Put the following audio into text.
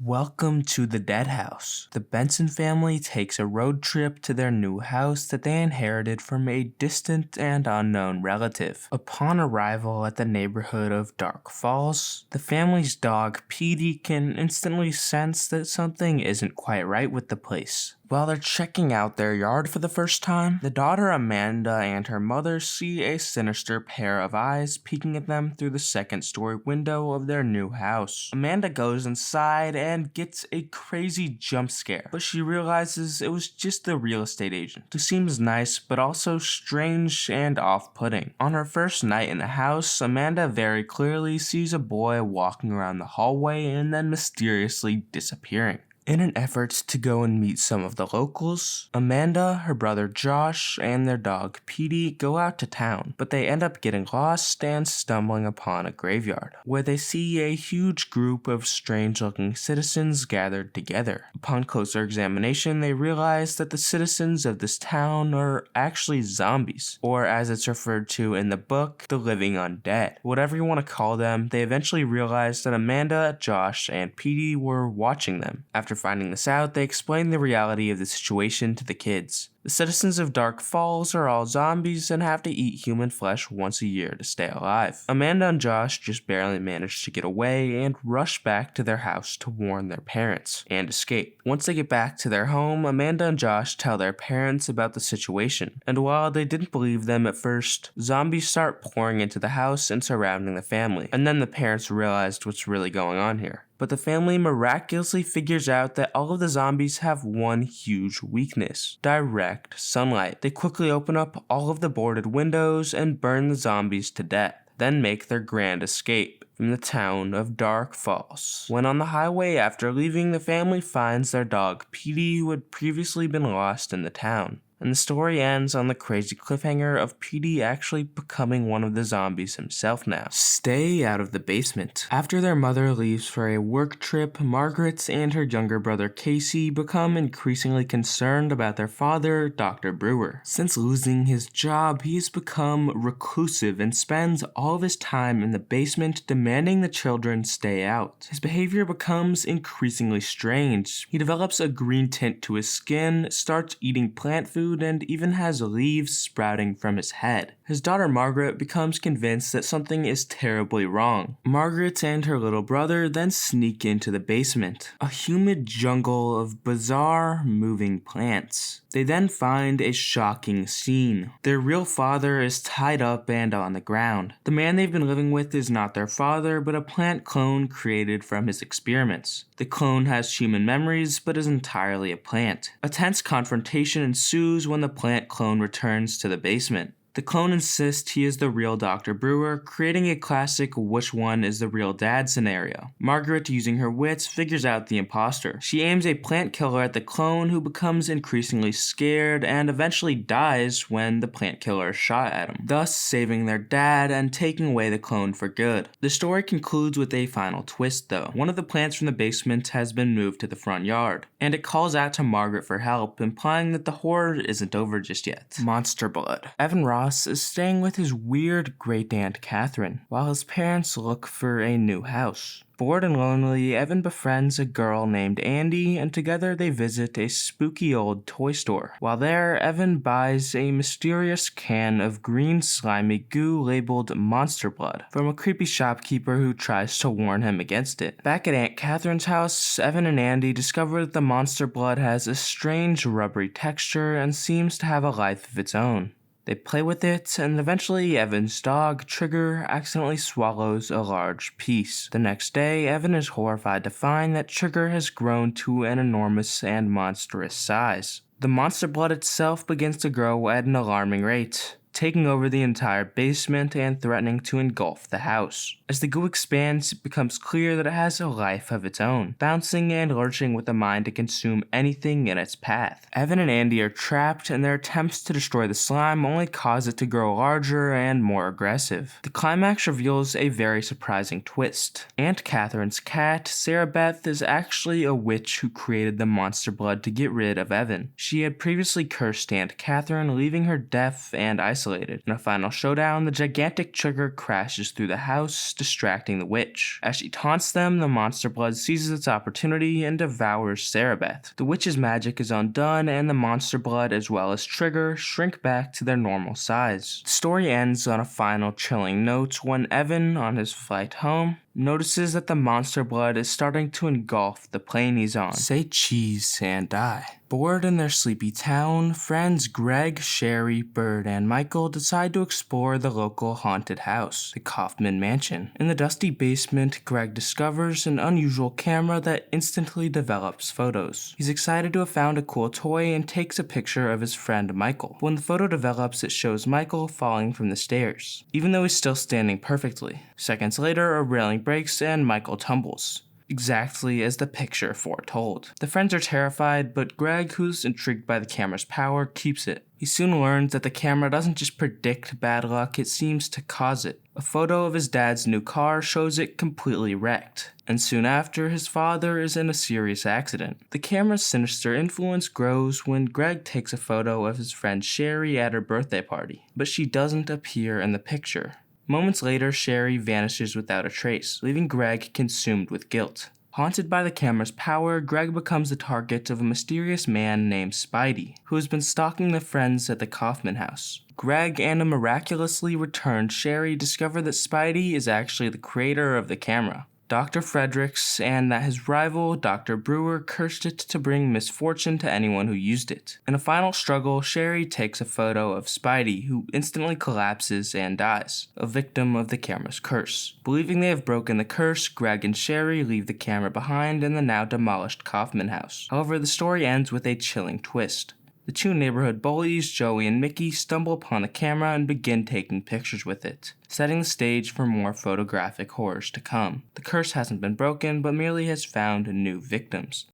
Welcome to the Dead House. The Benson family takes a road trip to their new house that they inherited from a distant and unknown relative. Upon arrival at the neighborhood of Dark Falls, the family's dog Petey can instantly sense that something isn't quite right with the place. While they're checking out their yard for the first time, the daughter Amanda and her mother see a sinister pair of eyes peeking at them through the second-story window of their new house. Amanda goes inside and gets a crazy jump scare, but she realizes it was just the real estate agent, who seems nice but also strange and off-putting. On her first night in the house, Amanda very clearly sees a boy walking around the hallway and then mysteriously disappearing. In an effort to go and meet some of the locals, Amanda, her brother Josh, and their dog Petey go out to town, but they end up getting lost and stumbling upon a graveyard, where they see a huge group of strange-looking citizens gathered together. Upon closer examination, they realize that the citizens of this town are actually zombies, or as it's referred to in the book, the living undead. Whatever you want to call them, they eventually realize that Amanda, Josh, and Petey were watching them. After finding this out, they explain the reality of the situation to the kids. The citizens of Dark Falls are all zombies and have to eat human flesh once a year to stay alive. Amanda and Josh just barely manage to get away and rush back to their house to warn their parents and escape. Once they get back to their home, Amanda and Josh tell their parents about the situation, and while they didn't believe them at first, zombies start pouring into the house and surrounding the family, and then the parents realized what's really going on here. But the family miraculously figures out that all of the zombies have one huge weakness: direct sunlight. They quickly open up all of the boarded windows and burn the zombies to death, then make their grand escape from the town of Dark Falls. When on the highway after leaving, the family finds their dog Petey, who had previously been lost in the town. And the story ends on the crazy cliffhanger of Petey actually becoming one of the zombies himself now. Stay out of the basement. After their mother leaves for a work trip, Margaret and her younger brother Casey become increasingly concerned about their father, Dr. Brewer. Since losing his job, he has become reclusive and spends all of his time in the basement demanding the children stay out. His behavior becomes increasingly strange. He develops a green tint to his skin, starts eating plant food, and even has leaves sprouting from his head. His daughter Margaret becomes convinced that something is terribly wrong. Margaret and her little brother then sneak into the basement, a humid jungle of bizarre moving plants. They then find a shocking scene. Their real father is tied up and on the ground. The man they've been living with is not their father, but a plant clone created from his experiments. The clone has human memories, but is entirely a plant. A tense confrontation ensues when the plant clone returns to the basement. The clone insists he is the real Dr. Brewer, creating a classic which one is the real dad scenario. Margaret, using her wits, figures out the imposter. She aims a plant killer at the clone, who becomes increasingly scared and eventually dies when the plant killer is shot at him, thus saving their dad and taking away the clone for good. The story concludes with a final twist though. One of the plants from the basement has been moved to the front yard, and it calls out to Margaret for help, implying that the horror isn't over just yet. Monster blood. Evan Ross is staying with his weird great-aunt Catherine, while his parents look for a new house. Bored and lonely, Evan befriends a girl named Andy, and together they visit a spooky old toy store. While there, Evan buys a mysterious can of green slimy goo labeled Monster Blood from a creepy shopkeeper who tries to warn him against it. Back at Aunt Catherine's house, Evan and Andy discover that the Monster Blood has a strange rubbery texture and seems to have a life of its own. They play with it, and eventually Evan's dog, Trigger, accidentally swallows a large piece. The next day, Evan is horrified to find that Trigger has grown to an enormous and monstrous size. The monster blood itself begins to grow at an alarming rate, taking over the entire basement and threatening to engulf the house. As the goo expands, it becomes clear that it has a life of its own, bouncing and lurching with a mind to consume anything in its path. Evan and Andy are trapped, and their attempts to destroy the slime only cause it to grow larger and more aggressive. The climax reveals a very surprising twist. Aunt Catherine's cat, Sarah Beth, is actually a witch who created the monster blood to get rid of Evan. She had previously cursed Aunt Catherine, leaving her deaf and isolated isolated. In a final showdown, the gigantic trigger crashes through the house, distracting the witch. As she taunts them, the monster blood seizes its opportunity and devours Sarabeth. The witch's magic is undone, and the monster blood as well as Trigger shrink back to their normal size. The story ends on a final chilling note when Evan, on his flight home, notices that the monster blood is starting to engulf the plane he's on. Say cheese and die. Bored in their sleepy town, friends Greg, Sherry, Bird, and Michael decide to explore the local haunted house, the Kaufman Mansion. In the dusty basement, Greg discovers an unusual camera that instantly develops photos. He's excited to have found a cool toy and takes a picture of his friend Michael. When the photo develops, it shows Michael falling from the stairs, even though he's still standing perfectly. Seconds later, a railing breaks and Michael tumbles, exactly as the picture foretold. The friends are terrified, but Greg, who's intrigued by the camera's power, keeps it. He soon learns that the camera doesn't just predict bad luck, it seems to cause it. A photo of his dad's new car shows it completely wrecked, and soon after, his father is in a serious accident. The camera's sinister influence grows when Greg takes a photo of his friend Sherry at her birthday party, but she doesn't appear in the picture. Moments later, Sherry vanishes without a trace, leaving Greg consumed with guilt. Haunted by the camera's power, Greg becomes the target of a mysterious man named Spidey, who has been stalking the friends at the Kaufman house. Greg and a miraculously returned Sherry discover that Spidey is actually the creator of the camera, Dr. Fredericks, and that his rival, Dr. Brewer, cursed it to bring misfortune to anyone who used it. In a final struggle, Sherry takes a photo of Spidey, who instantly collapses and dies, a victim of the camera's curse. Believing they have broken the curse, Greg and Sherry leave the camera behind in the now demolished Kaufman house. However, the story ends with a chilling twist. The two neighborhood bullies, Joey and Mickey, stumble upon the camera and begin taking pictures with it, setting the stage for more photographic horrors to come. The curse hasn't been broken, but merely has found new victims.